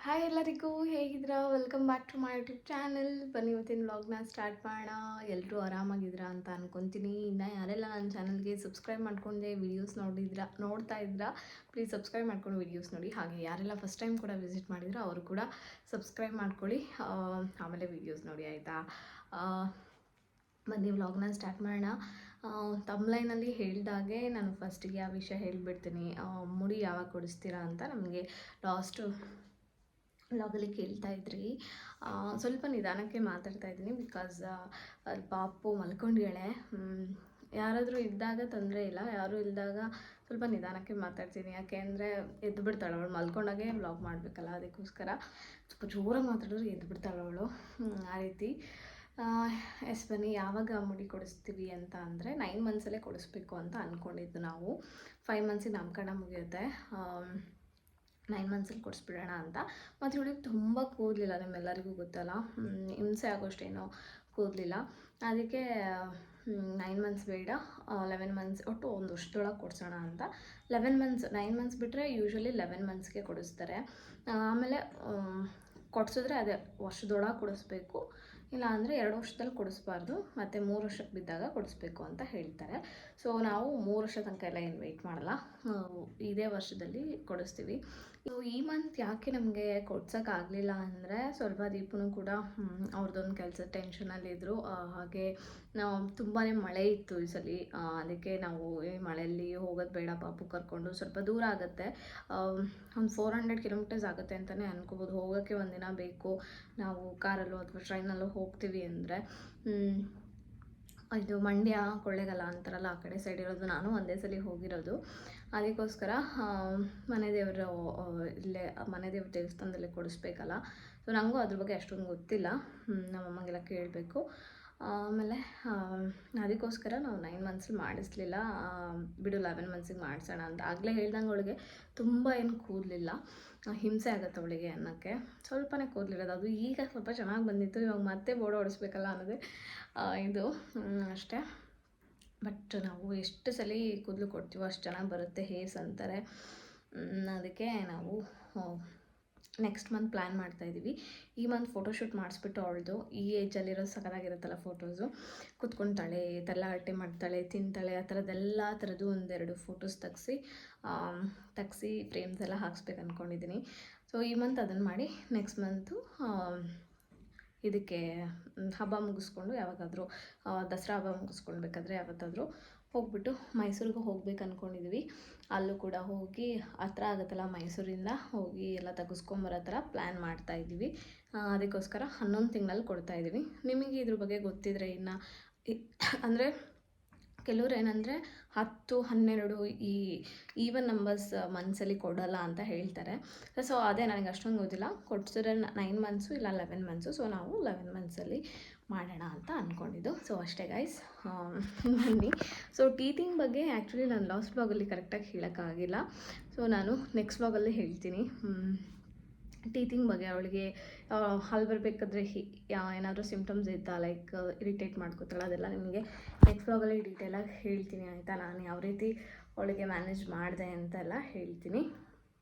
Hi ಎಲ್ಲರಿಗೂ ಹೇಗಿದ್ದೀರಾ? Welcome back to my YouTube channel. ಬನ್ನಿ ಇವತ್ತಿನ ವ್ಲಾಗ್ನ ಸ್ಟಾರ್ಟ್ ಮಾಡೋಣ. ಎಲ್ಲರೂ ಆರಾಮಾಗಿದ್ದೀರಾ ಅಂತ ಅನ್ಕೊತೀನಿ. ಇನ್ನು ಯಾರೆಲ್ಲ ನನ್ನ ಚಾನಲ್ಗೆ ಸಬ್ಸ್ಕ್ರೈಬ್ ಮಾಡ್ಕೊಂಡೆ ನೋಡ್ತಾ ಇದ್ದೀರಾ ಪ್ಲೀಸ್ ಸಬ್ಸ್ಕ್ರೈಬ್ ಮಾಡ್ಕೊಂಡು ವೀಡಿಯೋಸ್ ನೋಡಿ. ಹಾಗೆ ಯಾರೆಲ್ಲ ಫಸ್ಟ್ ಟೈಮ್ ಕೂಡ ವಿಸಿಟ್ ಮಾಡಿದ್ರೋ ಅವರು ಕೂಡ ಸಬ್ಸ್ಕ್ರೈಬ್ ಮಾಡ್ಕೊಳ್ಳಿ. ಆಮೇಲೆ ವೀಡಿಯೋಸ್ ನೋಡಿ ಆಯಿತಾ. ಬನ್ನಿ ವ್ಲಾಗ್ನ ಸ್ಟಾರ್ಟ್ ಮಾಡೋಣ. ತಮ್ಲೈನಲ್ಲಿ ಹೇಳಿದಾಗೆ ನಾನು ಫಸ್ಟಿಗೆ ಆ ವಿಷಯ ಹೇಳಿಬಿಡ್ತೀನಿ. ಮುಡಿ ಯಾವಾಗ ಕೊಡಿಸ್ತೀರಾ ಅಂತ ನಮಗೆ ಲಾಸ್ಟು ವ್ಲಾಗಲ್ಲಿ ಕೇಳ್ತಾ ಇದ್ರಿ. ಸ್ವಲ್ಪ ನಿಧಾನಕ್ಕೆ ಮಾತಾಡ್ತಾ ಇದ್ದೀನಿ ಬಿಕಾಸ್ ಅಲ್ಲಿ ಪಾಪು ಮಲ್ಕೊಂಡಿದ್ದಾಳೆ. ಯಾರಾದರೂ ಇದ್ದಾಗ ತೊಂದರೆ ಇಲ್ಲ, ಯಾರೂ ಇಲ್ಲದಾಗ ಸ್ವಲ್ಪ ನಿಧಾನಕ್ಕೆ ಮಾತಾಡ್ತೀನಿ. ಯಾಕೆ ಅಂದರೆ ಎದ್ದು ಬಿಡ್ತಾಳೆ ಅವಳು, ಮಲ್ಕೊಂಡಾಗೆ ವ್ಲಾಗ್ ಮಾಡಬೇಕಲ್ಲ, ಅದಕ್ಕೋಸ್ಕರ ಸ್ವಲ್ಪ ಜೋರಾಗಿ ಮಾತಾಡಿದ್ರೆ ಎದ್ದು ಬಿಡ್ತಾಳೆ ಅವಳು. ಆ ರೀತಿ ಬನ್ನಿ ಯಾವಾಗ ಮುಡಿ ಕೊಡಿಸ್ತೀವಿ ಅಂತ ಅಂದರೆ 9 ಮಂತ್ಸಲ್ಲೇ ಕೊಡಿಸ್ಬೇಕು ಅಂತ ಅಂದ್ಕೊಂಡಿದ್ದು ನಾವು. 5 ಮಂತ್ಸಿಗೆ ನಾಮಕರಣ ಮುಗಿಯುತ್ತೆ, 9 ಮಂತ್ಸಲ್ಲಿ ಕೊಡಿಸ್ಬಿಡೋಣ ಅಂತ. ಮತ್ತು ಇವಳಿಗೆ ತುಂಬ ಕೂದಲಿಲ್ಲ, ನಿಮ್ಮೆಲ್ಲರಿಗೂ ಗೊತ್ತಲ್ಲ, ಹಿಂಸೆ ಆಗೋಷ್ಟೇನೋ ಕೂದಲಿಲ್ಲ. ಅದಕ್ಕೆ 9 ಮಂತ್ಸ್ ಬೇಡ, 11 ಮಂತ್ಸ್ ಒಟ್ಟು ಒಂದು ವರ್ಷದೊಳಗೆ ಕೊಡಿಸೋಣ ಅಂತ. 11 ಮಂತ್ಸ್ 9 ಮಂತ್ಸ್ ಬಿಟ್ಟರೆ ಯೂಶ್ವಲಿ 11 ಮಂತ್ಸ್ಗೆ ಕೊಡಿಸ್ತಾರೆ. ಆಮೇಲೆ ಕೊಡಿಸಿದ್ರೆ ಅದೇ ವರ್ಷದೊಳಗೆ ಕೊಡಿಸ್ಬೇಕು, ಇಲ್ಲ ಅಂದರೆ 2 ವರ್ಷದಲ್ಲಿ ಕೊಡಿಸ್ಬಾರ್ದು, ಮತ್ತು 3 ವರ್ಷಕ್ಕೆ ಬಿದ್ದಾಗ ಕೊಡಿಸ್ಬೇಕು ಅಂತ ಹೇಳ್ತಾರೆ. ಸೊ ನಾವು 3 ವರ್ಷ ತನಕ ಎಲ್ಲ ಏನು ವೆಯ್ಟ್ ಮಾಡಲ್ಲ, ಇದೇ ವರ್ಷದಲ್ಲಿ ಕೊಡಿಸ್ತೀವಿ. ಈ ಮಂತ್ ಯಾಕೆ ನಮಗೆ ಕೊಡ್ಸೋಕ್ಕಾಗಲಿಲ್ಲ ಅಂದರೆ ಸ್ವಲ್ಪ ದೀಪನೂ ಕೂಡ ಅವ್ರದ್ದೊಂದು ಕೆಲಸ ಟೆನ್ಷನಲ್ಲಿದ್ದರು. ಹಾಗೆ ನಾವು ತುಂಬಾ ಮಳೆ ಇತ್ತು ಈ ಸಲ, ಅದಕ್ಕೆ ನಾವು ಈ ಮಳೆಯಲ್ಲಿ ಹೋಗೋದು ಬೇಡ, ಪಾಪು ಕರ್ಕೊಂಡು ಸ್ವಲ್ಪ ದೂರ ಆಗುತ್ತೆ, ಒಂದು 400 ಕಿಲೋಮೀಟರ್ಸ್ ಆಗುತ್ತೆ ಅಂತಲೇ ಅನ್ಕೋಬೋದು. ಹೋಗೋಕ್ಕೆ ಒಂದಿನ ಬೇಕು. ನಾವು ಕಾರಲ್ಲೋ ಅಥವಾ ಟ್ರೈನಲ್ಲೋ ಹೋಗ್ತೀವಿ ಅಂದರೆ. ಇದು ಮಂಡ್ಯ ಕೊಳ್ಳೇಗಾಲ ಅಂತಾರಲ್ಲ, ಆ ಕಡೆ ಸೈಡ್ ಇರೋದು. ನಾನು ಒಂದೇ ಸಲ ಹೋಗಿರೋದು, ಅದಕ್ಕೋಸ್ಕರ ಮನೆ ದೇವರು ಇಲ್ಲೇ ಮನೆ ದೇವ್ರ ದೇವಸ್ಥಾನದಲ್ಲೇ ಕೊಡಿಸ್ಬೇಕಲ್ಲ. ಸೊ ನನಗೂ ಅದ್ರ ಬಗ್ಗೆ ಅಷ್ಟೊಂದು ಗೊತ್ತಿಲ್ಲ, ನಮ್ಮಮ್ಮಗೆಲ್ಲ ಕೇಳಬೇಕು. ಆಮೇಲೆ ಅದಕ್ಕೋಸ್ಕರ ನಾವು 9 ಮಂತ್ಸಲ್ಲಿ ಮಾಡಿಸ್ಲಿಲ್ಲ, ಬಿಡು 11 ಮಂತ್ಸಿಗೆ ಮಾಡಿಸೋಣ ಅಂತ. ಆಗಲೇ ಹೇಳ್ದಂಗೆ ಅವಳಿಗೆ ತುಂಬ ಏನು ಕೂದಲಿಲ್ಲ, ಹಿಂಸೆ ಆಗುತ್ತೆ ಅವಳಿಗೆ ಅನ್ನೋಕ್ಕೆ. ಸ್ವಲ್ಪನೇ ಕೂದಲಿರೋದು, ಅದು ಈಗ ಸ್ವಲ್ಪ ಚೆನ್ನಾಗಿ ಬಂದಿತ್ತು, ಇವಾಗ ಮತ್ತೆ ಬೋರ್ಡ್ ಹೊಡಿಸ್ಬೇಕಲ್ಲ ಅನ್ನೋದೇ ಇದು ಅಷ್ಟೇ. ಬಟ್ ನಾವು ಎಷ್ಟು ಸಲ ಕೂದಲು ಕೊಡ್ತೀವೋ ಅಷ್ಟು ಚೆನ್ನಾಗಿ ಬರುತ್ತೆ, ಹೇರ್ಸ್ ಅಂತಾರೆ. ಅದಕ್ಕೆ ನಾವು ನೆಕ್ಸ್ಟ್ ಮಂತ್ ಪ್ಲ್ಯಾನ್ ಮಾಡ್ತಾಯಿದ್ದೀವಿ. ಈ ಮಂತ್ ಫೋಟೋಶೂಟ್ ಮಾಡಿಸ್ಬಿಟ್ಟು ಅವಳದು ಈ ಏಜಲ್ಲಿರೋದು ಸಖತ್ತಾಗಿರುತ್ತಲ್ಲ ಫೋಟೋಸು, ಕೂತ್ಕೊತಾಳೆ, ತಲ್ಲಾಟೆ ಮಾಡ್ತಾಳೆ, ತಿಂತಾಳೆ, ಆ ಥರದ್ದೆಲ್ಲ ಥರದ್ದು 1-2 ಫೋಟೋಸ್ ತೆಗ್ಸಿ ಫ್ರೇಮ್ಸ್ ಎಲ್ಲ ಹಾಕ್ಸ್ಬೇಕು ಅಂದ್ಕೊಂಡಿದ್ದೀನಿ. ಸೊ ಈ ಮಂತ್ ಅದನ್ನು ಮಾಡಿ ನೆಕ್ಸ್ಟ್ ಮಂತು ಇದಕ್ಕೆ ಹಬ್ಬ ಮುಗಿಸ್ಕೊಂಡು ಯಾವಾಗಾದರೂ ದಸರಾ ಹಬ್ಬ ಮುಗಿಸ್ಕೊಳ್ಬೇಕಾದ್ರೆ ಯಾವತ್ತಾದರೂ ಹೋಗ್ಬಿಟ್ಟು ಮೈಸೂರಿಗೆ ಹೋಗ್ಬೇಕು ಅಂದ್ಕೊಂಡಿದ್ವಿ. ಅಲ್ಲೂ ಕೂಡ ಹೋಗಿ ಹತ್ರ ಆಗುತ್ತಲ್ಲ ಮೈಸೂರಿಂದ, ಹೋಗಿ ಎಲ್ಲ ತೆಗೆಸ್ಕೊಂಬರೋ ಥರ ಪ್ಲ್ಯಾನ್ ಮಾಡ್ತಾಯಿದ್ದೀವಿ. ಅದಕ್ಕೋಸ್ಕರ 11 ತಿಂಗಳಲ್ಲಿ ಕೊಡ್ತಾಯಿದ್ದೀವಿ. ನಿಮಗೆ ಇದ್ರ ಬಗ್ಗೆ ಗೊತ್ತಿದ್ರೆ ಇನ್ನು ಅಂದರೆ ಕೆಲವ್ರು ಏನಂದರೆ 10, 12 ಈ ಈವನ್ ನಂಬರ್ಸ್ ಮಂತ್ಸಲ್ಲಿ ಕೊಡೋಲ್ಲ ಅಂತ ಹೇಳ್ತಾರೆ. ಸೊ ಅದೇ ನನಗೆ ಅಷ್ಟೊಂದು ಗೊತ್ತಿಲ್ಲ, ಕೊಡ್ಸಿದ್ರೆ 9 ಮಂತ್ಸು ಇಲ್ಲ 11 ಮಂತ್ಸು. ಸೊ ನಾವು 11 ಮಂತ್ಸಲ್ಲಿ ಮಾಡೋಣ ಅಂತ ಅಂದ್ಕೊಂಡಿದ್ದು. ಸೊ ಅಷ್ಟೇ ಗೈಸ್, ಬನ್ನಿ. ಸೊ ಟೀಚಿಂಗ್ ಬಗ್ಗೆ ಆ್ಯಕ್ಚುಲಿ ನಾನು ಲಾಸ್ಟ್ ವ್ಲಾಗಲ್ಲಿ ಕರೆಕ್ಟಾಗಿ ಹೇಳೋಕ್ಕಾಗಿಲ್ಲ, ಸೊ ನಾನು ನೆಕ್ಸ್ಟ್ ವ್ಲಾಗಲ್ಲಿ ಹೇಳ್ತೀನಿ. ಟೀಚಿಂಗ್ ಬಗ್ಗೆ ಅವಳಿಗೆ ಹಾಲು ಬರಬೇಕಾದ್ರೆ ಏನಾದರೂ ಸಿಮ್ಟಮ್ಸ್ ಇದ್ದ, ಲೈಕ್ ಇರಿಟೇಟ್ ಮಾಡ್ಕೋತಾಳೆ, ಅದೆಲ್ಲ ನಿಮಗೆ ನೆಕ್ಸ್ಟ್ ವ್ಲಾಗಲ್ಲಿ ಡೀಟೇಲಾಗಿ ಹೇಳ್ತೀನಿ ಆಯಿತಾ. ನಾನು ಯಾವ ರೀತಿ ಅವಳಿಗೆ ಮ್ಯಾನೇಜ್ ಮಾಡಿದೆ ಅಂತೆಲ್ಲ ಹೇಳ್ತೀನಿ.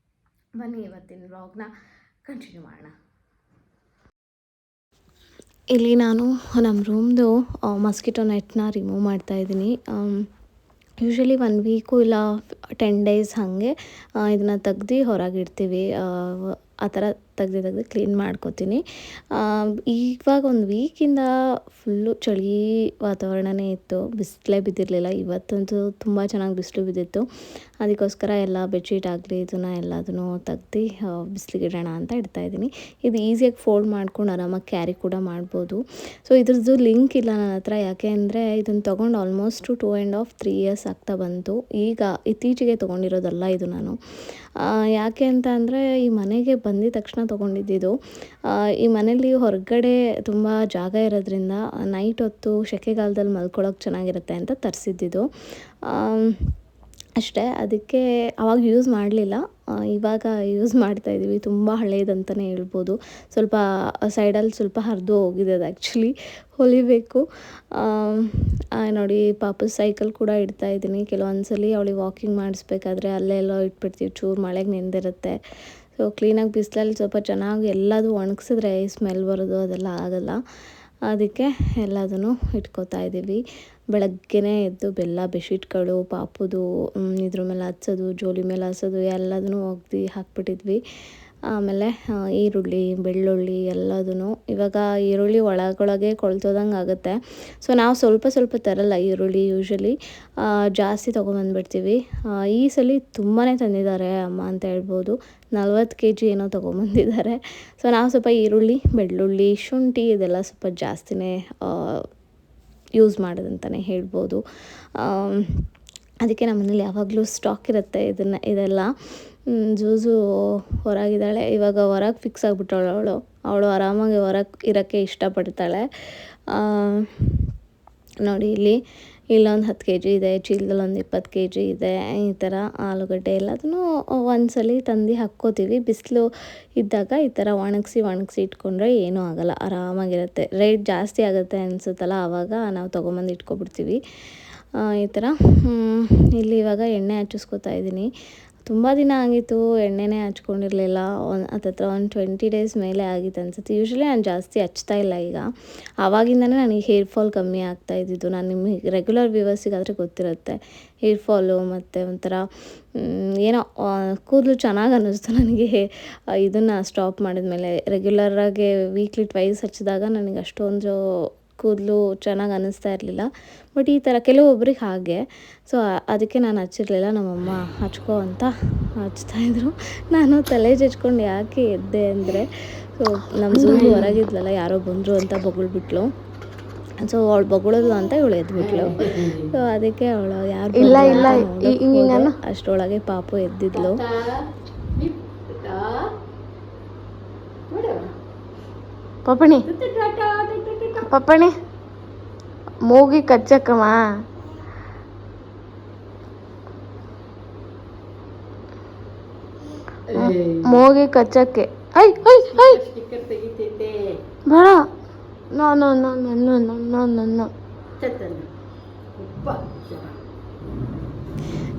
ಬನ್ನಿ ಇವತ್ತಿನ ವ್ಲಾಗ್ನ ಕಂಟಿನ್ಯೂ ಮಾಡೋಣ. ಇಲ್ಲಿ ನಾನು ನಮ್ಮ ರೂಮ್ದು ಮಸ್ಕಿಟೋ ನೆಟ್ನ ರಿಮೂವ್ ಮಾಡ್ತಾಯಿದ್ದೀನಿ. ಯೂಶ್ವಲಿ 1 ವೀಕು ಇಲ್ಲ 10 ಡೇಸ್ ಹಾಗೆ ಇದನ್ನು ತೆಗ್ದು ಹೊರಗಿಡ್ತೀವಿ. ಆ ಥರ ತೆಗ್ದು ಕ್ಲೀನ್ ಮಾಡ್ಕೋತೀನಿ. ಇವಾಗ 1 ವೀಕಿಂದ ಫುಲ್ಲು ಚಳಿ ವಾತಾವರಣನೇ ಇತ್ತು, ಬಿಸಿಲೇ ಬಿದ್ದಿರಲಿಲ್ಲ. ಇವತ್ತಂತೂ ತುಂಬ ಚೆನ್ನಾಗಿ ಬಿಸಿಲು ಬಿದ್ದಿತ್ತು. ಅದಕ್ಕೋಸ್ಕರ ಎಲ್ಲ ಬೆಡ್ಶೀಟ್ ಆಗಲಿ ಇದನ್ನು ಎಲ್ಲದನ್ನು ತೆಗ್ದು ಬಿಸಿಲಿಗೆ ಇಡೋಣ ಅಂತ ಇಡ್ತಾಯಿದ್ದೀನಿ. ಇದು ಈಸಿಯಾಗಿ ಫೋಲ್ಡ್ ಮಾಡ್ಕೊಂಡು ಆರಾಮಾಗಿ ಕ್ಯಾರಿ ಕೂಡ ಮಾಡ್ಬೋದು. ಸೊ ಇದ್ರದ್ದು ಲಿಂಕ್ ಇಲ್ಲ ನನ್ನ ಹತ್ರ, ಯಾಕೆ ಅಂದರೆ ಇದನ್ನು ತೊಗೊಂಡು ಆಲ್ಮೋಸ್ಟು 2.5-3 ಇಯರ್ಸ್ ಆಗ್ತಾ ಬಂತು. ಈಗ ಇತ್ತೀಚೆಗೆ ತೊಗೊಂಡಿರೋದಲ್ಲ ಇದು ನಾನು. ಯಾಕೆ ಅಂತ ಅಂದರೆ ಈ ಮನೆಗೆ ಬಂದಿದ ತಕ್ಷಣ ತೊಗೊಂಡಿದ್ದು. ಈ ಮನೇಲಿ ಹೊರಗಡೆ ತುಂಬ ಜಾಗ ಇರೋದ್ರಿಂದ ನೈಟ್ ಹೊತ್ತು ಸೆಕೆಗಾಲದಲ್ಲಿ ಮಲ್ಕೊಳ್ಳೋಕೆ ಚೆನ್ನಾಗಿರುತ್ತೆ ಅಂತ ತರಿಸಿದ್ದು ಅಷ್ಟೇ. ಅದಕ್ಕೆ ಆವಾಗ ಯೂಸ್ ಮಾಡಲಿಲ್ಲ, ಇವಾಗ ಯೂಸ್ ಮಾಡ್ತಾಯಿದ್ದೀವಿ. ತುಂಬ ಹಳೇದಂತಲೇ ಹೇಳ್ಬೋದು. ಸ್ವಲ್ಪ ಸೈಡಲ್ಲಿ ಸ್ವಲ್ಪ ಹರಿದು ಹೋಗಿದೆ ಅದು, ಆ್ಯಕ್ಚುಲಿ ಹೊಲಿಬೇಕು. ನೋಡಿ ಪಾಪು ಸೈಕಲ್ ಕೂಡ ಇಡ್ತಾಯಿದ್ದೀನಿ. ಕೆಲವೊಂದು ಸಲ ಅವಳಿಗೆ ವಾಕಿಂಗ್ ಮಾಡಿಸ್ಬೇಕಾದ್ರೆ ಅಲ್ಲೆಲ್ಲೋ ಇಟ್ಬಿಡ್ತೀವಿ, ಚೂರು ಮಳೆಗೆ ನೆಂದಿರುತ್ತೆ. ಸೊ ಕ್ಲೀನಾಗಿ ಬಿಸಿಲಲ್ಲಿ ಸ್ವಲ್ಪ ಚೆನ್ನಾಗಿ ಎಲ್ಲದೂ ಒಣಗಿಸಿದ್ರೆ ಸ್ಮೆಲ್ ಬರೋದು ಅದೆಲ್ಲ ಆಗೋಲ್ಲ. ಅದಕ್ಕೆ ಎಲ್ಲದನ್ನು ಇಟ್ಕೋತಾ ಇದ್ದೀವಿ. ಬೆಳಗ್ಗೆನೇ ಎದ್ದು ಬೆಲ್ಲ ಬೆಡ್ಶೀಟ್ಗಳು ಪಾಪುದು ಇದ್ರ ಮೇಲೆ ಹಚ್ಚೋದು, ಜೋಲಿ ಮೇಲೆ ಹಚ್ಚೋದು ಎಲ್ಲದನ್ನು ಒಗ್ದು ಹಾಕ್ಬಿಟ್ಟಿದ್ವಿ. ಆಮೇಲೆ ಈರುಳ್ಳಿ, ಬೆಳ್ಳುಳ್ಳಿ ಎಲ್ಲದೂ ಇವಾಗ ಈರುಳ್ಳಿ ಒಳಗೊಳಗೆ ಕೊಳ್ತೋದಂಗೆ ಆಗುತ್ತೆ. ಸೊ ನಾವು ಸ್ವಲ್ಪ ಸ್ವಲ್ಪ ತರಲ್ಲ ಈರುಳ್ಳಿ, ಯೂಶ್ವಲಿ ಜಾಸ್ತಿ ತೊಗೊಂಬಂದ್ಬಿಡ್ತೀವಿ. ಈ ಸಲ ತುಂಬಾ ತಂದಿದ್ದಾರೆ ಅಮ್ಮ ಅಂತ ಹೇಳ್ಬೋದು. 40 kg ಏನೋ ತೊಗೊಂಬಂದಿದ್ದಾರೆ. ಸೊ ನಾವು ಸ್ವಲ್ಪ ಈರುಳ್ಳಿ, ಬೆಳ್ಳುಳ್ಳಿ, ಶುಂಠಿ ಇದೆಲ್ಲ ಸ್ವಲ್ಪ ಜಾಸ್ತಿನೇ ಯೂಸ್ ಮಾಡೋದಂತಲೇ ಹೇಳ್ಬೋದು. ಅದಕ್ಕೆ ನಮ್ಮನೇಲಿ ಯಾವಾಗಲೂ ಸ್ಟಾಕ್ ಇರುತ್ತೆ ಇದೆಲ್ಲ. ಜೂಜು ಹೊರಗಿದ್ದಾಳೆ ಇವಾಗ, ಹೊರಗೆ ಫಿಕ್ಸ್ ಆಗಿಬಿಟ್ಟವಳು ಅವಳು ಆರಾಮಾಗಿ ಹೊರಗೆ ಇರೋಕ್ಕೆ ಇಷ್ಟಪಡ್ತಾಳೆ. ನೋಡಿ ಇಲ್ಲೊಂದು 10 kg ಇದೆ, ಚೀಲದಲ್ಲಿ ಒಂದು 20 kg ಇದೆ. ಈ ಥರ ಆಲೂಗಡ್ಡೆ ಎಲ್ಲದನ್ನೂ ಒಂದ್ಸಲಿ ತಂದು ಹಾಕ್ಕೋತೀವಿ. ಬಿಸಿಲು ಇದ್ದಾಗ ಈ ಥರ ಒಣಗಿಸಿ ಇಟ್ಕೊಂಡ್ರೆ ಏನೂ ಆಗೋಲ್ಲ, ಆರಾಮಾಗಿರುತ್ತೆ. ರೇಟ್ ಜಾಸ್ತಿ ಆಗುತ್ತೆ ಅನಿಸುತ್ತಲ್ಲ, ಆವಾಗ ನಾವು ತೊಗೊಂಬಂದು ಇಟ್ಕೊಬಿಡ್ತೀವಿ. ಈ ಥರ ಇಲ್ಲಿ ಇವಾಗ ಎಣ್ಣೆ ಹಚ್ಚಿಸ್ಕೊತಾ ಇದ್ದೀನಿ. ತುಂಬ ದಿನ ಆಗಿತ್ತು ಎಣ್ಣೆನೇ ಹಚ್ಕೊಂಡಿರಲಿಲ್ಲ. ಹತ್ತತ್ರ ಒಂದು 20 days ಮೇಲೆ ಆಗಿತ್ತು ಅನಿಸುತ್ತೆ. ಯೂಶ್ವಲಿ ನಾನು ಜಾಸ್ತಿ ಹಚ್ತಾ ಇಲ್ಲ ಈಗ. ಆವಾಗಿಂದನೇ ನನಗೆ ಹೇರ್ ಫಾಲ್ ಕಮ್ಮಿ ಆಗ್ತಾ ಇದ್ದಿದ್ದು. ನಾನು ನಿಮಗೆ ರೆಗ್ಯುಲರ್ ವ್ಯೂವರ್ಸಿಗಾದರೆ ಗೊತ್ತಿರುತ್ತೆ. ಹೇರ್ ಫಾಲು ಮತ್ತು ಒಂಥರ ಏನೋ ಕೂದಲು ಚೆನ್ನಾಗಿ ಅನ್ನಿಸ್ತು ನನಗೆ. ಇದನ್ನು ಸ್ಟಾಪ್ ಮಾಡಿದ್ಮೇಲೆ ರೆಗ್ಯುಲರಾಗಿ ವೀಕ್ಲಿ ಟ್ವೈಸ್ ಹಚ್ಚಿದಾಗ ನನಗೆ ಅಷ್ಟೊಂದು ಕೂದಲು ಚೆನ್ನಾಗಿ ಅನ್ನಿಸ್ತಾ ಇರಲಿಲ್ಲ. ಬಟ್ ಈ ಥರ ಕೆಲವೊಬ್ರಿಗೆ ಹಾಗೆ. ಸೊ ಅದಕ್ಕೆ ನಾನು ಹಚ್ಚಿರಲಿಲ್ಲ. ನಮ್ಮಮ್ಮ ಹಚ್ಕೋ ಅಂತ ಹಚ್ತಾಯಿದ್ರು. ನಾನು ತಲೆ ಜಜ್ಕೊಂಡು ಯಾಕೆ ಎದ್ದೆ ಅಂದರೆ, ಸೊ ನಮ್ಮ ಜೂಜು ಹೊರಗಿದ್ಲಲ್ಲ, ಯಾರೋ ಬಂದರು ಅಂತ ಬೊಗಳ್ಬಿಟ್ಲು. ಸೊ ಅವಳು ಬೊಗಳೋದು ಅಂತ ಇವಳು ಎದ್ಬಿಟ್ಲು. ಸೊ ಅದಕ್ಕೆ ಅವಳು ಯಾರು ಇಲ್ಲ ಅಷ್ಟರೊಳಗೆ ಪಾಪು ಎದ್ದಿದ್ಲು. ಪಪ್ಪಣಿ ಮೂಗಿ ಕಚ್ಚಕ್ಕಮ್ಮ. ಮೂಗಿ ಕಚ್ಚಕ್ಕೆ ಬೇಡ.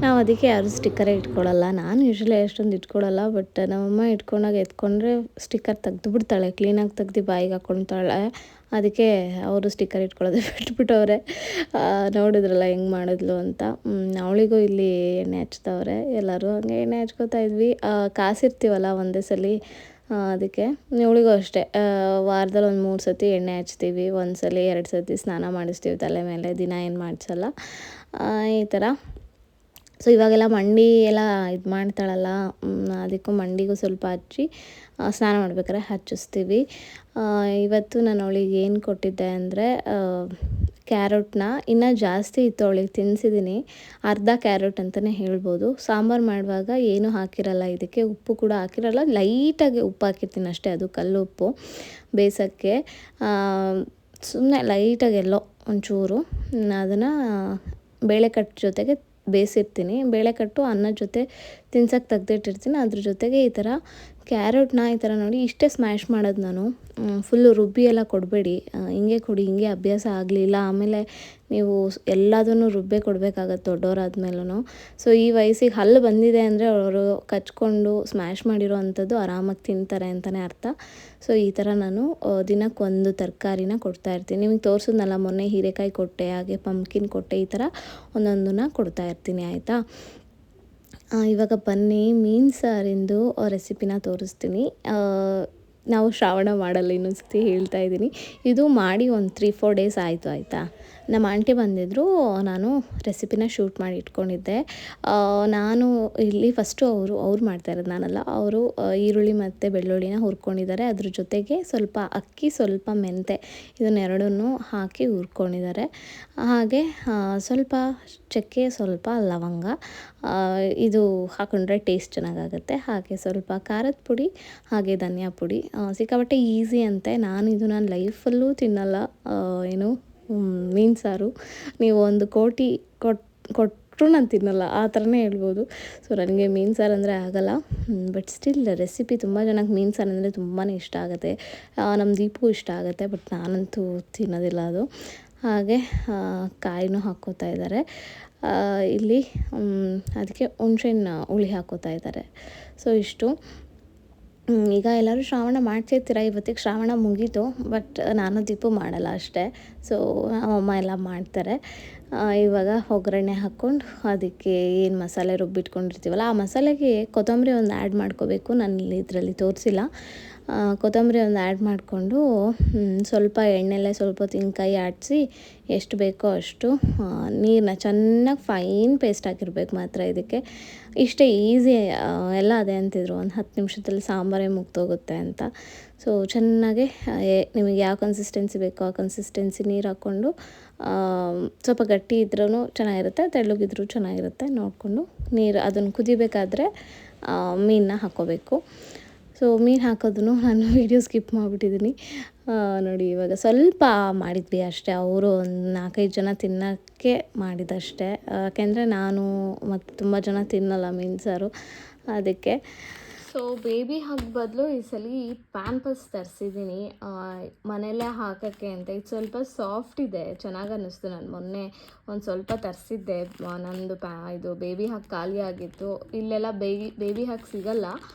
ನಾವು ಅದಕ್ಕೆ ಯಾರು ಸ್ಟಿಕ್ಕರೇ ಇಟ್ಕೊಳ್ಳಲ್ಲ. ನಾನು ಯೂಶ್ವಲಿ ಅಷ್ಟೊಂದು ಇಟ್ಕೊಳ್ಳಲ್ಲ. ಬಟ್ ನಮ್ಮಮ್ಮ ಇಟ್ಕೊಂಡಾಗ ಎತ್ಕೊಂಡ್ರೆ ಸ್ಟಿಕ್ಕರ್ ತೆಗ್ದು ಬಿಡ್ತಾಳೆ, ಕ್ಲೀನಾಗಿ ತೆಗ್ದು ಬಾಯಿಗೆ ಹಾಕ್ಕೊಳ್ತಾಳೆ. ಅದಕ್ಕೆ ಅವರು ಸ್ಟಿಕ್ಕರ್ ಇಟ್ಕೊಳ್ಳೋದೇ ಬಿಟ್ಬಿಟ್ಟವ್ರೆ. ನೋಡಿದ್ರಲ್ಲ ಹೆಂಗೆ ಮಾಡಿದ್ಲು ಅಂತ. ಅವಳಿಗೂ ಇಲ್ಲಿ ಎಣ್ಣೆ ಹಚ್ತವ್ರೆ. ಎಲ್ಲರೂ ಹಂಗೆ ಎಣ್ಣೆ ಹಚ್ಕೋತಾ ಇದ್ವಿ. ಕಾಸಿರ್ತೀವಲ್ಲ ಒಂದೇ ಸಲ, ಅದಕ್ಕೆ ಇವಳಿಗೂ ಅಷ್ಟೇ ವಾರದಲ್ಲಿ ಒಂದು 3 ಸತಿ ಎಣ್ಣೆ ಹಚ್ತೀವಿ. ಒಂದು ಸಲ 2 ಸತಿ ಸ್ನಾನ ಮಾಡಿಸ್ತೀವಿ ತಲೆ ಮೇಲೆ. ದಿನ ಏನು ಮಾಡಿಸಲ್ಲ ಈ ಥರ. ಸೊ ಇವಾಗೆಲ್ಲ ಮಂಡಿ ಎಲ್ಲ ಇದು ಮಾಡ್ತಾಳಲ್ಲ, ಅದಕ್ಕೂ ಮಂಡಿಗೂ ಸ್ವಲ್ಪ ಹಚ್ಚಿ ಸ್ನಾನ ಮಾಡ್ಬೇಕಾದ್ರೆ ಹಚ್ಚಿಸ್ತೀವಿ. ಇವತ್ತು ನಾನು ಅವಳಿಗೆ ಏನು ಕೊಟ್ಟಿದ್ದೆ ಅಂದರೆ ಕ್ಯಾರೆಟ್ನ ಇನ್ನೂ ಜಾಸ್ತಿ ಇತ್ತು ಅವಳಿಗೆ ತಿನ್ನಿಸಿದ್ದೀನಿ. ಅರ್ಧ ಕ್ಯಾರೆಟ್ ಅಂತಲೇ ಹೇಳ್ಬೋದು. ಸಾಂಬಾರು ಮಾಡುವಾಗ ಏನೂ ಹಾಕಿರಲ್ಲ, ಇದಕ್ಕೆ ಉಪ್ಪು ಕೂಡ ಹಾಕಿರಲ್ಲ. ಲೈಟಾಗಿ ಉಪ್ಪು ಹಾಕಿರ್ತೀನಿ ಅಷ್ಟೇ, ಅದು ಕಲ್ಲು ಉಪ್ಪು ಬೇಯಿಸೋಕ್ಕೆ. ಸುಮ್ಮನೆ ಲೈಟಾಗಿ ಎಲ್ಲೋ ಒಂಚೂರು ಅದನ್ನು ಬೇಳೆಕಟ್ಟು ಜೊತೆಗೆ ಬೇಯಿಸಿರ್ತೀನಿ. ಬೇಳೆಕಟ್ಟು ಅನ್ನದ ಜೊತೆ ತಿನ್ಸೋಕ್ಕೆ ತೆಗ್ದಿಟ್ಟಿರ್ತೀನಿ. ಅದ್ರ ಜೊತೆಗೆ ಈ ಥರ ಕ್ಯಾರೆಟ್ನ ಈ ಥರ ನೋಡಿ ಇಷ್ಟೇ ಸ್ಮ್ಯಾಶ್ ಮಾಡೋದು ನಾನು. ಫುಲ್ಲು ರುಬ್ಬಿ ಎಲ್ಲ ಕೊಡಬೇಡಿ, ಹಿಂಗೆ ಕೊಡಿ. ಹಿಂಗೆ ಅಭ್ಯಾಸ ಆಗಲಿಲ್ಲ ಆಮೇಲೆ ನೀವು ಎಲ್ಲದನ್ನು ರುಬ್ಬೇ ಕೊಡಬೇಕಾಗತ್ತೆ ದೊಡ್ಡವರಾದ್ಮೇಲೂ. ಸೊ ಈ ವಯಸ್ಸಿಗೆ ಹಲ್ಲು ಬಂದಿದೆ ಅಂದರೆ ಅವರು ಕಚ್ಕೊಂಡು ಸ್ಮ್ಯಾಶ್ ಮಾಡಿರೋ ಅಂಥದ್ದು ಆರಾಮಾಗಿ ತಿಂತಾರೆ ಅಂತಲೇ ಅರ್ಥ. ಸೊ ಈ ಥರ ನಾನು ದಿನಕ್ಕೊಂದು ತರಕಾರಿನ ಕೊಡ್ತಾಯಿರ್ತೀನಿ. ನಿಮಗೆ ತೋರಿಸಿದ್ನಲ್ಲ ಮೊನ್ನೆ ಹೀರೆಕಾಯಿ ಕೊಟ್ಟೆ, ಹಾಗೆ ಪಂಪ್ಕಿನ್ ಕೊಟ್ಟೆ, ಈ ಥರ ಒಂದೊಂದನ್ನ ಕೊಡ್ತಾಯಿರ್ತೀನಿ ಆಯಿತಾ. ಇವಾಗ ಬನ್ನಿ ಮೀನು ಸಾರಿಂದು ರೆಸಿಪಿನ ತೋರಿಸ್ತೀನಿ. ನಾವು ಶ್ರಾವಣ ಮಾಡಲ್ಲ, ಇನ್ನೊಂದ್ಸತಿ ಹೇಳ್ತಾ ಇದ್ದೀನಿ. ಇದು ಮಾಡಿ ಒಂದು 3-4 days ಆಯಿತು ಆಯಿತಾ. ನಮ್ಮ ಆಂಟಿ ಬಂದಿದ್ದರು, ನಾನು ರೆಸಿಪಿನ ಶೂಟ್ ಮಾಡಿ ಇಟ್ಕೊಂಡಿದ್ದೆ. ನಾನು ಇಲ್ಲಿ ಫಸ್ಟು ಅವ್ರು ಮಾಡ್ತಾಯಿರೋದು, ನಾನಲ್ಲ. ಅವರು ಈರುಳ್ಳಿ ಮತ್ತು ಬೆಳ್ಳುಳ್ಳಿನ ಹುರ್ಕೊಂಡಿದ್ದಾರೆ. ಅದ್ರ ಜೊತೆಗೆ ಸ್ವಲ್ಪ ಅಕ್ಕಿ, ಸ್ವಲ್ಪ ಮೆಂತೆ, ಇದನ್ನೆರಡನ್ನೂ ಹಾಕಿ ಹುರ್ಕೊಂಡಿದ್ದಾರೆ. ಹಾಗೆ ಸ್ವಲ್ಪ ಚಕ್ಕೆ, ಸ್ವಲ್ಪ ಲವಂಗ, ಇದು ಹಾಕೊಂಡ್ರೆ ಟೇಸ್ಟ್ ಚೆನ್ನಾಗಾಗುತ್ತೆ. ಹಾಗೆ ಸ್ವಲ್ಪ ಖಾರದ ಪುಡಿ, ಹಾಗೆ ಧನಿಯಾ ಪುಡಿ. ಸಿಕ್ಕಾಪಟ್ಟೆ ಈಸಿ ಅಂತೆ. ನಾನು ಲೈಫಲ್ಲೂ ತಿನ್ನಲ್ಲ ಏನು ಮೀನು ಸಾರು. ನೀವು 1 ಕೋಟಿ ಕೊಟ್ಟರು ನಾನು ತಿನ್ನಲ್ಲ, ಆ ಥರನೇ ಹೇಳ್ಬೋದು. ಸೊ ನನಗೆ ಮೀನು ಸಾರು ಅಂದರೆ ಆಗೋಲ್ಲ. ಬಟ್ ಸ್ಟಿಲ್ ರೆಸಿಪಿ ತುಂಬ ಜನಕ್ಕೆ ಮೀನು ಸಾರು ಅಂದರೆ ತುಂಬಾ ಇಷ್ಟ ಆಗುತ್ತೆ. ನಮ್ಮ ದೀಪಗೂ ಇಷ್ಟ ಆಗುತ್ತೆ, ಬಟ್ ನಾನಂತೂ ತಿನ್ನೋದಿಲ್ಲ ಅದು. ಹಾಗೆ ಕಾಯಿನೂ ಹಾಕ್ಕೋತಾ ಇದ್ದಾರೆ ಇಲ್ಲಿ. ಅದಕ್ಕೆ ಹುಣ್ಸೆಹಣ್ಣು ಹುಳಿ ಹಾಕ್ಕೋತಾ ಇದ್ದಾರೆ. ಸೊ ಇಷ್ಟು ಈಗ ಎಲ್ಲರೂ ಶ್ರಾವಣ ಮಾಡ್ತಿರ್ತೀರ, ಇವತ್ತಿಗೆ ಶ್ರಾವಣ ಮುಗೀತು. ಬಟ್ ನಾನು ದೀಪು ಮಾಡಲ್ಲ ಅಷ್ಟೇ. ಸೊ ಅಮ್ಮ ಎಲ್ಲ ಮಾಡ್ತಾರೆ. ಇವಾಗ ಒಗ್ಗರಣೆ ಹಾಕ್ಕೊಂಡು ಅದಕ್ಕೆ ಏನು ಮಸಾಲೆ ರುಬ್ಬಿಟ್ಕೊಂಡಿರ್ತೀವಲ್ಲ, ಆ ಮಸಾಲೆಗೆ ಕೊತ್ತಂಬರಿ ಒಂದು ಆ್ಯಡ್ ಮಾಡ್ಕೋಬೇಕು. ನಾನು ಇದರಲ್ಲಿ ತೋರಿಸಿಲ್ಲ. ಕೊತ್ತಂಬರಿ ಒಂದು ಆ್ಯಡ್ ಮಾಡಿಕೊಂಡು ಸ್ವಲ್ಪ ಎಣ್ಣೆಲೆ ಸ್ವಲ್ಪ ತೆಂಗಿನಕಾಯಿ ಆಡಿಸಿ ಎಷ್ಟು ಬೇಕೋ ಅಷ್ಟು ನೀರನ್ನ ಚೆನ್ನಾಗಿ ಫೈನ್ ಪೇಸ್ಟ್ ಆಗಿರ್ಬೇಕು ಮಾತ್ರ ಇದಕ್ಕೆ. ಇಷ್ಟೇ ಈಸಿ, ಎಲ್ಲ ಅದೇ ಅಂತಿದ್ರು, ಒಂದು 10 ನಿಮಿಷದಲ್ಲಿ ಸಾಂಬಾರೇ ಮುಗ್ದೋಗುತ್ತೆ ಅಂತ. ಸೊ ಚೆನ್ನಾಗಿ ನಿಮಗೆ ಯಾವ ಕನ್ಸಿಸ್ಟೆನ್ಸಿ ಬೇಕೋ ಆ ಕನ್ಸಿಸ್ಟೆನ್ಸಿ ನೀರು ಹಾಕ್ಕೊಂಡು, ಸ್ವಲ್ಪ ಗಟ್ಟಿ ಇದ್ರೂ ಚೆನ್ನಾಗಿರುತ್ತೆ, ತೆಳ್ಳಗಿದ್ರೂ ಚೆನ್ನಾಗಿರುತ್ತೆ ನೋಡಿಕೊಂಡು ನೀರು ಅದನ್ನು ಕುದಿಬೇಕಾದ್ರೆ ಮೀನನ್ನ ಹಾಕ್ಕೋಬೇಕು. ಸೊ ಮೀನು ಹಾಕೋದನ್ನು ನಾನು ವೀಡಿಯೋ ಸ್ಕಿಪ್ ಮಾಡಿಬಿಟ್ಟಿದ್ದೀನಿ. ನೋಡಿ ಇವಾಗ ಸ್ವಲ್ಪ ಮಾಡಿದ್ವಿ ಅಷ್ಟೇ, ಅವರು ಒಂದು 4-5 ಜನ ತಿನ್ನೋಕ್ಕೆ ಮಾಡಿದಷ್ಟೇ. ಯಾಕೆಂದರೆ ನಾನು ಮತ್ತು ತುಂಬ ಜನ ತಿನ್ನಲ್ಲ ಮೀನು ಸಾರು, ಅದಕ್ಕೆ. ಸೊ ಬೇಬಿ ಹಗ್ ಬದಲು ಈ ಸಲ ಪ್ಯಾಂಪರ್ಸ್ ತರಿಸಿದ್ದೀನಿ ಮನೆಯಲ್ಲೇ ಹಾಕೋಕ್ಕೆ ಅಂತ. ಇದು ಸ್ವಲ್ಪ ಸಾಫ್ಟ್ ಇದೆ, ಚೆನ್ನಾಗಿ ಅನ್ನಿಸ್ತು. ನಾನು ಮೊನ್ನೆ ಒಂದು ಸ್ವಲ್ಪ ತರಿಸಿದ್ದೆ, ನನ್ನದು ಇದು ಬೇಬಿ ಹಗ್ ಖಾಲಿ ಆಗಿತ್ತು. ಇಲ್ಲೆಲ್ಲ ಬೇಬಿ ಹಗ್ ಸಿಗಲ್ಲ,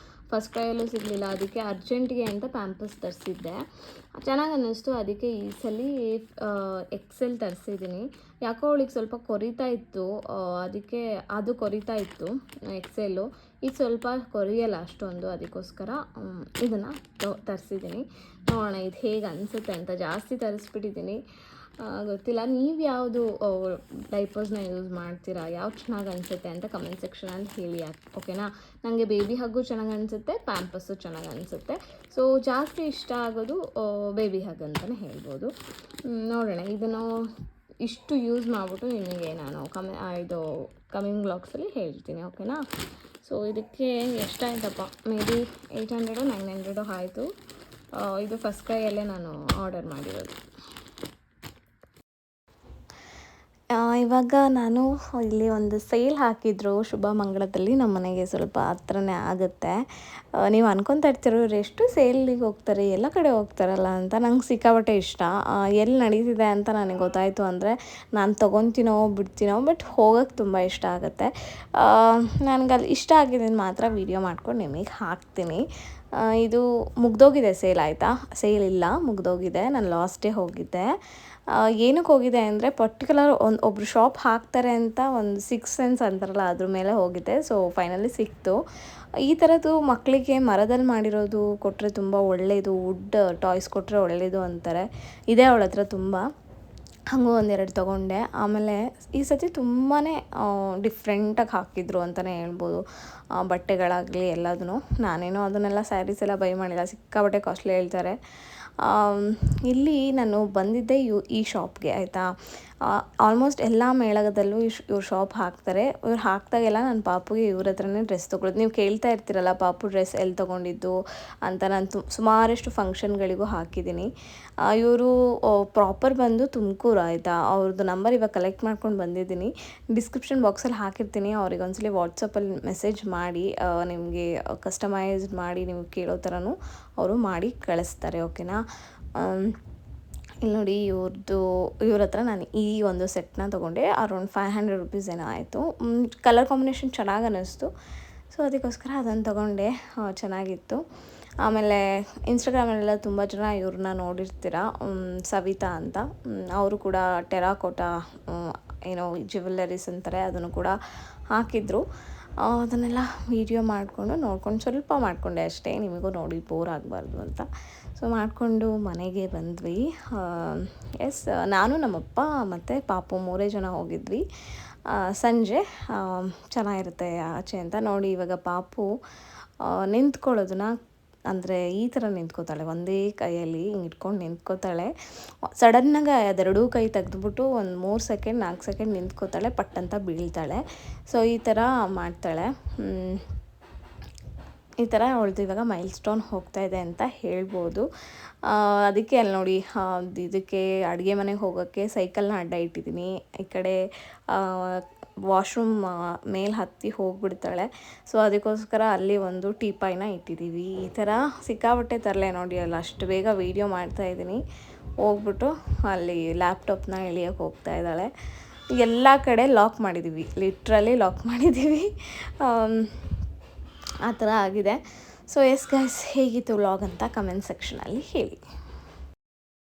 ಫಸ್ಟ್ ಕ್ರೈಯಲ್ಲೂ ಸಿಗಲಿಲ್ಲ. ಅದಕ್ಕೆ ಅರ್ಜೆಂಟಿಗೆ ಅಂತ ಪ್ಯಾಂಪರ್ಸ್ ತರಿಸಿದ್ದೆ, ಚೆನ್ನಾಗಿ ಅನ್ನಿಸ್ತು. ಅದಕ್ಕೆ ಈ ಸಲ ಎಕ್ಸೆಲ್ ತರಿಸಿದ್ದೀನಿ. ಯಾಕೋ ಅವಳಿಗೆ ಸ್ವಲ್ಪ ಕೊರಿತಾ ಇತ್ತು, ಅದಕ್ಕೆ ಅದು ಕೊರಿತಾ ಇತ್ತು ಎಕ್ಸೆಲ್ಲು. ಇದು ಸ್ವಲ್ಪ ಕೊರಿಯಲ್ಲ ಅಷ್ಟೊಂದು, ಅದಕ್ಕೋಸ್ಕರ ಇದನ್ನು ತರಿಸಿದ್ದೀನಿ. ನೋಡೋಣ ಇದು ಹೇಗೆ ಅನಿಸುತ್ತೆ ಅಂತ. ಜಾಸ್ತಿ ತರಿಸ್ಬಿಟ್ಟಿದ್ದೀನಿ, ಗೊತ್ತಿಲ್ಲ. ನೀವು ಯಾವುದು ಡೈಪರ್ಸ್ನ ಯೂಸ್ ಮಾಡ್ತೀರಾ, ಯಾವ್ದು ಚೆನ್ನಾಗಿ ಅನಿಸುತ್ತೆ ಅಂತ ಕಮೆಂಟ್ ಸೆಕ್ಷನಲ್ಲಿ ಹೇಳಿ, ಓಕೆನಾ. ನನಗೆ ಬೇಬಿ ಹಗ್ಗು ಚೆನ್ನಾಗಿ ಅನಿಸುತ್ತೆ, ಪ್ಯಾಂಪಸ್ಸು ಚೆನ್ನಾಗಿ ಅನಿಸುತ್ತೆ. ಸೊ ಜಾಸ್ತಿ ಇಷ್ಟ ಆಗೋದು ಬೇಬಿ ಹಗ್ ಅಂತಲೇ ಹೇಳ್ಬೋದು. ನೋಡೋಣ, ಇದನ್ನು ಇಷ್ಟು ಯೂಸ್ ಮಾಡಿಬಿಟ್ಟು ನಿಮಗೆ ನಾನು ಇದು ಕಮಿಂಗ್ ಬ್ಲಾಗ್ಸಲ್ಲಿ ಹೇಳ್ತೀನಿ, ಓಕೆನಾ. ಸೊ ಇದಕ್ಕೆ ಎಷ್ಟಾಯ್ತಪ್ಪ, ಮೇ ಬಿ 800-900 ಆಯಿತು. ಇದು ಫಸ್ಟ್ ಕ್ರೈಯಲ್ಲೇ ನಾನು ಆರ್ಡರ್ ಮಾಡಿರೋದು. ಇವಾಗ ನಾನು ಇಲ್ಲಿ ಒಂದು ಸೇಲ್ ಹಾಕಿದ್ರು ಶುಭ ಮಂಗಳದಲ್ಲಿ, ನಮ್ಮ ಮನೆಗೆ ಸ್ವಲ್ಪ ಹತ್ರನೇ ಆಗುತ್ತೆ. ನೀವು ಅನ್ಕೊತಾ ಇರ್ತೀರೋ ಎಷ್ಟು ಸೇಲಿಗೆ ಹೋಗ್ತಾರೆ, ಎಲ್ಲ ಕಡೆ ಹೋಗ್ತಾರಲ್ಲ ಅಂತ. ನಂಗೆ ಸಿಕ್ಕಾಪಟ್ಟೆ ಇಷ್ಟ. ಎಲ್ಲಿ ನಡೀತಿದೆ ಅಂತ ನನಗೆ ಗೊತ್ತಾಯಿತು ಅಂದರೆ ನಾನು ತೊಗೊತೀನೋ ಬಿಡ್ತೀನೋ, ಬಟ್ ಹೋಗೋಕ್ಕೆ ತುಂಬ ಇಷ್ಟ ಆಗುತ್ತೆ. ನನಗೆ ಅಲ್ಲಿ ಇಷ್ಟ ಆಗಿದ್ದನ್ನು ಮಾತ್ರ ವೀಡಿಯೋ ಮಾಡ್ಕೊಂಡು ನಿಮಗೆ ಹಾಕ್ತೀನಿ. ಇದು ಮುಗ್ದೋಗಿದೆ ಸೇಲ್, ಆಯಿತಾ. ಸೇಲ್ ಇಲ್ಲ, ಮುಗ್ದೋಗಿದೆ. ನಾನು ಲಾಸ್ಟ್ ಡೇ ಹೋಗಿದ್ದೆ. ಏನಕ್ಕೆ ಹೋಗಿದೆ ಅಂದರೆ ಪರ್ಟಿಕ್ಯುಲರ್ ಒಬ್ಬರು ಶಾಪ್ ಹಾಕ್ತಾರೆ ಅಂತ ಒಂದು 6 ಸೆನ್ಸ್ ಅಂತಾರಲ್ಲ, ಅದ್ರ ಮೇಲೆ ಹೋಗಿದೆ. ಸೊ ಫೈನಲಿ ಸಿಕ್ತು. ಈ ಥರದ್ದು ಮಕ್ಕಳಿಗೆ ಮರದಲ್ಲಿ ಮಾಡಿರೋದು ಕೊಟ್ಟರೆ ತುಂಬ ಒಳ್ಳೆಯದು, ವುಡ್ ಟಾಯ್ಸ್ ಕೊಟ್ಟರೆ ಒಳ್ಳೆಯದು ಅಂತಾರೆ. ಇದೆ ಅವಳ ಹತ್ರ ತುಂಬ. ಹಾಗೂ ಒಂದೆರಡು ತೊಗೊಂಡೆ. ಆಮೇಲೆ ಈ ಸತಿ ತುಂಬಾ ಡಿಫ್ರೆಂಟಾಗಿ ಹಾಕಿದ್ರು ಅಂತಲೇ ಹೇಳ್ಬೋದು, ಬಟ್ಟೆಗಳಾಗಲಿ ಎಲ್ಲದೂ. ನಾನೇನೋ ಅದನ್ನೆಲ್ಲ ಸ್ಯಾರೀಸ್ ಎಲ್ಲ ಬೈ ಮಾಡಿಲ್ಲ, ಸಿಕ್ಕಾಬಟ್ಟೆ ಕಾಸ್ಟ್ಲಿ ಹೇಳ್ತಾರೆ. ಇಲ್ಲಿ ನಾನು ಬಂದಿದ್ದೆ ಈ ಶಾಪ್ಗೆ, ಆಯಿತಾ. ಆಲ್ಮೋಸ್ಟ್ ಎಲ್ಲ ಮೇಳಗದಲ್ಲೂ ಇವ್ರು ಶಾಪ್ ಹಾಕ್ತಾರೆ. ಇವ್ರು ಹಾಕಿದಾಗೆಲ್ಲ ನನ್ನ ಪಾಪುಗೆ ಇವ್ರ ಹತ್ರನೇ ಡ್ರೆಸ್ ತೊಗೊಳೋದು. ನೀವು ಕೇಳ್ತಾ ಇರ್ತೀರಲ್ಲ ಪಾಪು ಡ್ರೆಸ್ ಎಲ್ಲಿ ತೊಗೊಂಡಿದ್ದು ಅಂತ. ನಾನು ಸುಮಾರಷ್ಟು ಫಂಕ್ಷನ್ಗಳಿಗೂ ಹಾಕಿದ್ದೀನಿ. ಇವರು ಪ್ರಾಪರ್ ಬಂದು ತುಮಕೂರು, ಆಯಿತಾ. ಅವ್ರದ್ದು ನಂಬರ್ ಇವಾಗ ಕಲೆಕ್ಟ್ ಮಾಡ್ಕೊಂಡು ಬಂದಿದ್ದೀನಿ. ಡಿಸ್ಕ್ರಿಪ್ಷನ್ ಬಾಕ್ಸಲ್ಲಿ ಹಾಕಿರ್ತೀನಿ. ಅವ್ರಿಗೆ ಒಂದ್ಸಲಿ ವಾಟ್ಸಪ್ಪಲ್ಲಿ ಮೆಸೇಜ್ ಮಾಡಿ, ನಿಮಗೆ ಕಸ್ಟಮೈಸ್ ಮಾಡಿ ನೀವು ಕೇಳೋ ಥರನೂ ಅವರು ಮಾಡಿ ಕಳಿಸ್ತಾರೆ, ಓಕೆನಾ. ಇಲ್ಲಿ ನೋಡಿ, ಇವ್ರ ಹತ್ರ ನಾನು ಈ ಒಂದು ಸೆಟ್ನ ತೊಗೊಂಡೆ. ಅರೌಂಡ್ 500 ರುಪೀಸ್ ಏನೋ ಆಯಿತು. ಕಲರ್ ಕಾಂಬಿನೇಷನ್ ಚೆನ್ನಾಗಿ ಅನ್ನಿಸ್ತು. ಸೊ ಅದಕ್ಕೋಸ್ಕರ ಅದನ್ನು ತೊಗೊಂಡೆ, ಚೆನ್ನಾಗಿತ್ತು. ಆಮೇಲೆ ಇನ್ಸ್ಟಾಗ್ರಾಮಲ್ಲೆಲ್ಲ ತುಂಬ ಜನ ಇವ್ರನ್ನ ನೋಡಿರ್ತೀರ, ಸವಿತಾ ಅಂತ. ಅವರು ಕೂಡ ಟೆರಾಕೋಟಾ ಏನೋ ಜ್ಯುವೆಲ್ಲರೀಸ್ ಅಂತಾರೆ, ಅದನ್ನು ಕೂಡ ಹಾಕಿದ್ರು. ಅದನ್ನೆಲ್ಲ ವೀಡಿಯೋ ನೋಡ್ಕೊಂಡು ಸ್ವಲ್ಪ ಮಾಡಿಕೊಂಡೆ ಅಷ್ಟೇ, ನಿಮಗೂ ನೋಡಿ ಬೋರ್ ಆಗಬಾರ್ದು ಅಂತ. ಸೊ ಮಾಡಿಕೊಂಡು ಮನೆಗೆ ಬಂದ್ವಿ. ನಾನು ನಮ್ಮಪ್ಪ ಮತ್ತು ಪಾಪು 3 ಜನ ಹೋಗಿದ್ವಿ ಸಂಜೆ. ಚೆನ್ನಾಗಿರುತ್ತೆ ಆಚೆ ಅಂತ. ನೋಡಿ ಇವಾಗ ಪಾಪು ನಿಂತ್ಕೊಳ್ಳೋದನ್ನ, ಅಂದರೆ ಈ ಥರ ನಿಂತ್ಕೋತಾಳೆ, ಒಂದೇ ಕೈಯಲ್ಲಿ ಹಿಂಗೆ ಇಟ್ಕೊಂಡು ನಿಂತ್ಕೋತಾಳೆ. ಸಡನ್ನಾಗಿ ಅದೆರಡೂ ಕೈ ತೆಗೆದ್ಬಿಟ್ಟು ಒಂದು 3 ಸೆಕೆಂಡ್ 4 ಸೆಕೆಂಡ್ ನಿಂತ್ಕೋತಾಳೆ, ಪಟ್ಟಂತ ಬೀಳ್ತಾಳೆ. ಸೊ ಈ ಥರ ಮಾಡ್ತಾಳೆ. ಈ ಥರ ಅವಳದು ಇವಾಗ ಮೈಲ್ ಸ್ಟೋನ್ ಹೋಗ್ತಾಯಿದೆ ಅಂತ ಹೇಳ್ಬೋದು. ಅದಕ್ಕೆ ಅಲ್ಲಿ ನೋಡಿ, ಇದಕ್ಕೆ ಅಡುಗೆ ಮನೆಗೆ ಹೋಗೋಕ್ಕೆ ಸೈಕಲ್ನ ಅಡ್ಡ ಇಟ್ಟಿದ್ದೀನಿ. ಈ ಕಡೆ ವಾಶ್ರೂಮ್ ಮೇಲೆ ಹತ್ತಿ ಹೋಗಿಬಿಡ್ತಾಳೆ. ಸೊ ಅದಕ್ಕೋಸ್ಕರ ಅಲ್ಲಿ ಒಂದು ಟೀಪಾಯ್ನ ಇಟ್ಟಿದ್ದೀವಿ. ಈ ಥರ ಸಿಕ್ಕಾಬಟ್ಟೆ ತರಲೆ ನೋಡಿ, ಅಲ್ಲಿ ಅಷ್ಟು ಬೇಗ ವೀಡಿಯೋ ಮಾಡ್ತಾಯಿದ್ದೀನಿ. ಹೋಗ್ಬಿಟ್ಟು ಅಲ್ಲಿ ಲ್ಯಾಪ್ಟಾಪ್ನ ಎಳಿಯೋಕ್ಕೆ ಹೋಗ್ತಾ ಇದ್ದಾಳೆ. ಎಲ್ಲ ಕಡೆ ಲಾಕ್ ಮಾಡಿದ್ದೀವಿ, ಲಿಟ್ರಲಿ ಲಾಕ್ ಮಾಡಿದ್ದೀವಿ. ಆ ಥರ ಆಗಿದೆ. ಸೊ ಎಸ್ ಗೈಸ್, ಹೇಗಿತ್ತು ವ್ಲಾಗ್ ಅಂತ ಕಮೆಂಟ್ ಸೆಕ್ಷನಲ್ಲಿ ಹೇಳಿ.